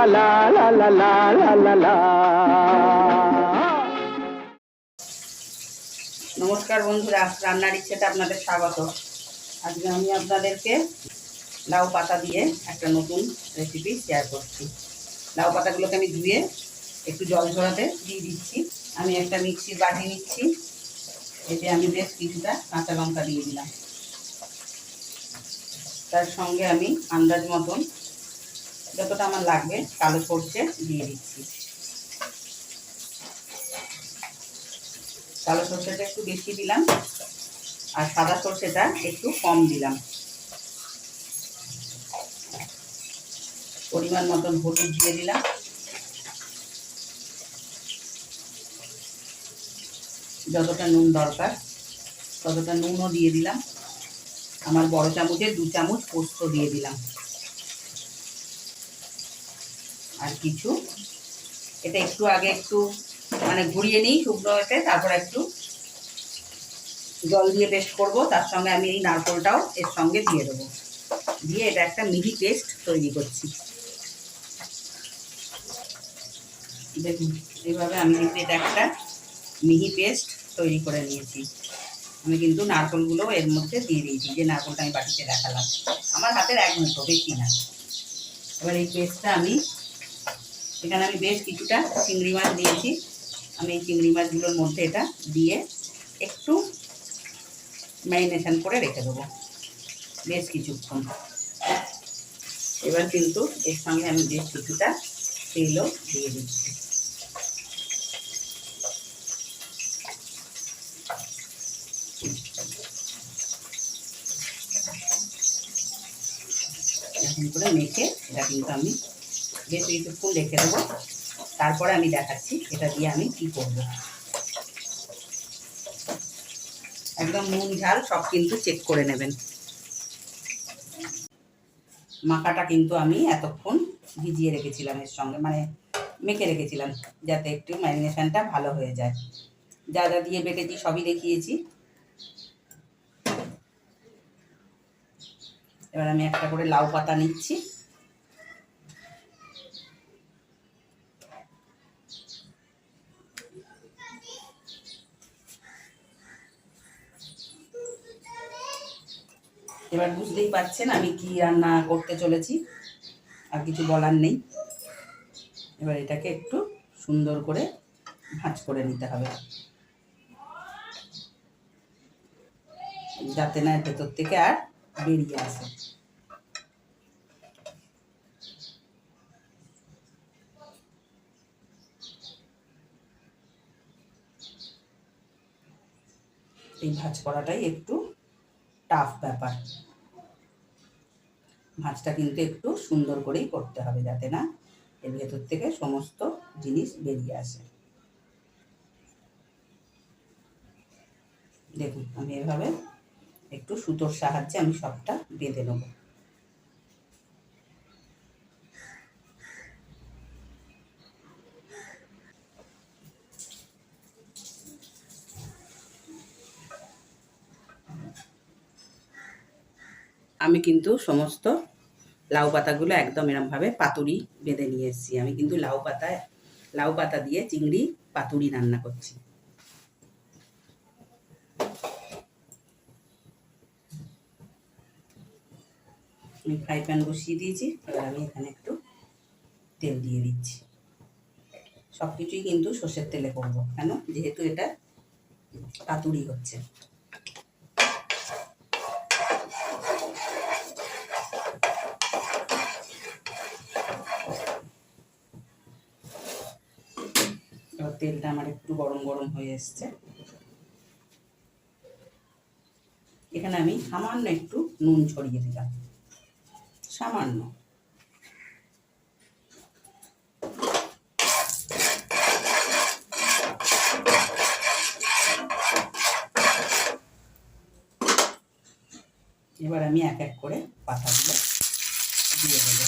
লা লা লা লা লা লা লা। নমস্কার বন্ধুরা, রান্নার ইচ্ছেতে আপনাদের স্বাগত। আজকে আমি আপনাদেরকে লাউ পাতা দিয়ে একটা নতুন রেসিপি শেয়ার করছি। লাউ পাতাগুলোকে আমি ধুয়ে একটু জল ঝরাতে দিয়ে দিচ্ছি। আমি একটা মিক্সির বাটি নিচ্ছি, এতে আমি বেশ কিছুটা কাঁচা লঙ্কা দিয়ে দিলাম। তার সঙ্গে আমি আন্দাজ মতন যতটা আমার লাগবে কালো সর্ষে দিয়ে দিচ্ছি। কালো সর্ষেটা একটু বেশি দিলাম আর সাদা সর্ষেটা একটু কম দিলাম। পরিমাণ মতন হলুদ দিয়ে দিলাম। যতটা নুন দরকার ততটা নুনও দিয়ে দিলাম। আমার বড় চামচে 2 চামচ পোস্ত দিয়ে দিলাম। আর কিছু এটা একটু আগে একটু ঘুরিয়ে নিই শুকনো হতে, তারপর একটু জল দিয়ে পেস্ট করব। তার সঙ্গে আমি এই নারকেলটাও এর সঙ্গে দিয়ে দেবো, দিয়ে এটা একটা মিহি পেস্ট তৈরি করছি। দেখুন এইভাবে আমি কিন্তু এটা একটা মিহি পেস্ট তৈরি করে নিয়েছি। আমি কিন্তু নারকেলগুলো এর মধ্যে দিয়ে দিয়েছি, যে নারকেলটা আমি বাটিতে দেখালাম। আমার হাতের 1 মুঠো, বেশি না। এবার এই পেস্টটা এখানে আমি বেশ কিছুটা চিংড়ি মাছ দিয়েছি। আমি এই চিংড়ি মাছগুলোর মধ্যে এটা দিয়ে একটু ম্যারিনেশন করে রেখে দেবো বেশ কিছুক্ষণ। এবার কিন্তু এর সঙ্গে আমি বেশ কিছুটা তেলও দিয়ে দিচ্ছি। এরকম করে মেখে এটা কিন্তু আমি বেশ কিছুক্ষণ রেখে দেবো। তারপরে আমি দেখাচ্ছি এটা দিয়ে আমি কি করব। একদম নুন ঝাল সব কিন্তু চেক করে নেবেন। মাখাটা কিন্তু আমি এতক্ষণ ভিজিয়ে রেখেছিলাম, এর সঙ্গে মেখে রেখেছিলাম, যাতে একটু ম্যারিনেশনটা ভালো হয়ে যায়। যা যা দিয়ে বেটেছি সবই দেখিয়েছি। এবার আমি একটা করে লাউ পাতা নিচ্ছি। এবার বুঝতেই পারছেন আমি কি রান্না করতে চলেছি, আর কিছু বলার নেই। এবার এটাকে একটু সুন্দর করে ভাঁজ করে নিতে হবে, যাতে না ভেতর থেকে আর বেরিয়ে আসে। এই ভাঁজ করাটাই একটু টাফ ব্যাপার। ভাঁজটা কিন্তু একটু সুন্দর করেই করতে হবে, যাতে না এর ভেতর থেকে সমস্ত জিনিস বেরিয়ে আসে। দেখুন আমি এভাবে একটু সুতোর সাহায্যে আমি সবটা বেঁধে নেব। আমি কিন্তু সমস্ত লাউ পাতাগুলো একদম এরমভাবে পাতুরি বেঁধে নিয়ে এসেছি। আমি কিন্তু লাউ পাতা দিয়ে চিংড়ি পাতুরি রান্না করছি। আমি ফ্রাই প্যান বসিয়ে দিয়েছি। এবার আমি এখানে একটু তেল দিয়ে দিচ্ছি। সব কিছুই কিন্তু সর্ষের তেলে করবো, কেন যেহেতু এটা পাতুরি হচ্ছে। এবার তেলটা আমার একটু গরম গরম হয়ে এসছে। এখানে আমি সামান্য একটু নুন ছড়িয়ে দিলাম, সামান্য। এবার আমি এক এক করে পাতাগুলো দিয়ে দেবো।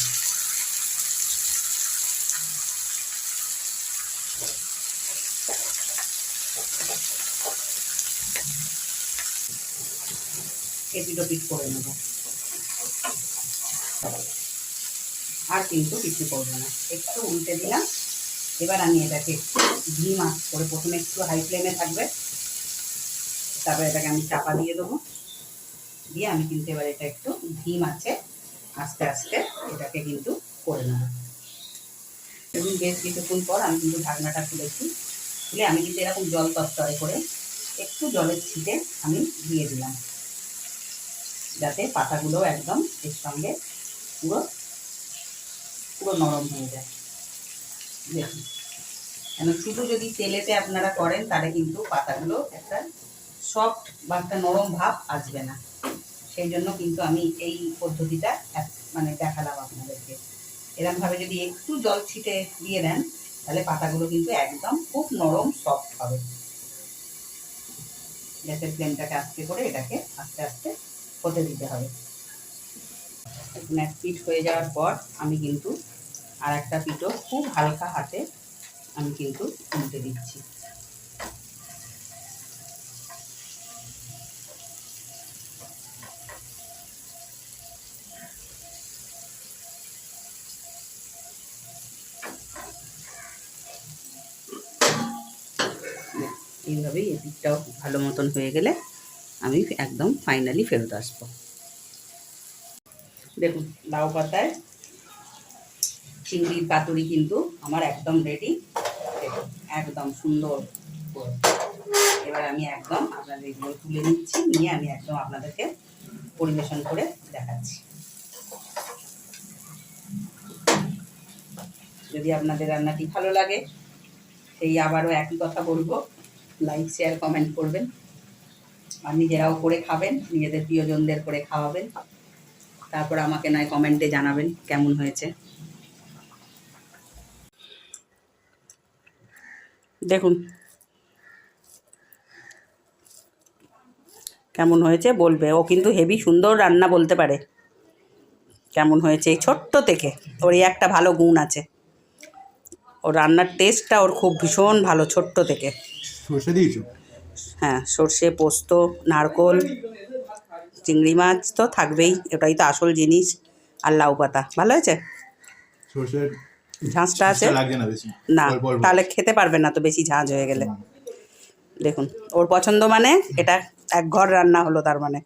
এপিট ওপিট করে নেব। আর কিন্তু কিছু করবো না, একটু উল্টে দিলাম। এবার আমি এটাকে একটু ধিম আঁচ করে, প্রথমে একটু হাই ফ্লেমে থাকবে, তারপর এটাকে আমি চাপা দিয়ে দেবো। দিয়ে আমি কিন্তু এবার এটা একটু ধিম আছে আস্তে আস্তে এটাকে কিন্তু করে নেব। এবং বেশ কিছুক্ষণ পর আমি কিন্তু ঢাকনাটা খুলেছি। খুলে আমি কিন্তু এরকম জল তরতরে করে একটু জলের ছিটে আমি দিয়ে দিলাম, যাতে পাতাগুলো একদম এর সঙ্গে পুরো পুরো নরম হয়ে যায়। দেখুন, কেন শুধু যদি তেলেতে আপনারা করেন তাহলে কিন্তু পাতাগুলো একটা সফট বা একটা নরম ভাব আসবে না। সেই জন্য কিন্তু আমি এই পদ্ধতিটা মানে দেখালাম আপনাদেরকে। এরকমভাবে যদি একটু জল ছিটে দিয়ে দেন তাহলে পাতাগুলো কিন্তু একদম খুব নরম সফট হবে। গ্যাসের ফ্লেমটাকে আস্তে করে এটাকে আস্তে আস্তে হতে দিতে হবে। এখন এক পিঠ হয়ে যাওয়ার পর আমি কিন্তু আর একটা পিঠও খুব হালকা হাতে আমি কিন্তু উল্টে দিচ্ছি। এইভাবেই এই পিঠটাও ভালো মতন হয়ে গেলে আমি একদম ফাইনালি ফেরত আসবো। দেখুন, লাউ পাতায় চিংড়ির পাতুরি কিন্তু আমার একদম রেডি। দেখুন, একদম সুন্দর। এবার আমি একদম আপনাদের এগুলো তুলে নিচ্ছি, নিয়ে আমি একদম আপনাদেরকে পরিবেশন করে দেখাচ্ছি। যদি আপনাদের রান্নাটি ভালো লাগে, সেই আবারও একই কথা বলবো, লাইক শেয়ার কমেন্ট করবেন, আর নিজেরাও করে খাবেন, নিজেদের প্রিয়জনদের করে খাওয়াবেন। তারপর আমাকে নয় কমেন্টে জানাবেন কেমন হয়েছে। দেখুন কেমন হয়েছে বলবে। ও কিন্তু হেভি সুন্দর রান্না বলতে পারে। কেমন হয়েছে এই ছোট্ট থেকে, ওর এই একটা ভালো গুণ আছে, ওর রান্নার টেস্টটা ওর খুব ভীষণ ভালো ছোট্ট থেকে। সর্ষে দিয়েছো? হ্যাঁ, সর্ষে, পোস্ত, নারকোল, চিংড়ি মাছ তো থাকবেই, এটাই তো আসল জিনিস, আর লাউ পাতা। ভালো হয়েছে? সর্ষের ঝাঁঝটা আছে লাগছে না বেশি, না, অল্প অল্প। তাহলে খেতে পারবে না তো বেশি ঝাঁঝ হয়ে গেলে। দেখুন, ওর পছন্দ মানে এটা এক ঘর রান্না হলো তার মানে।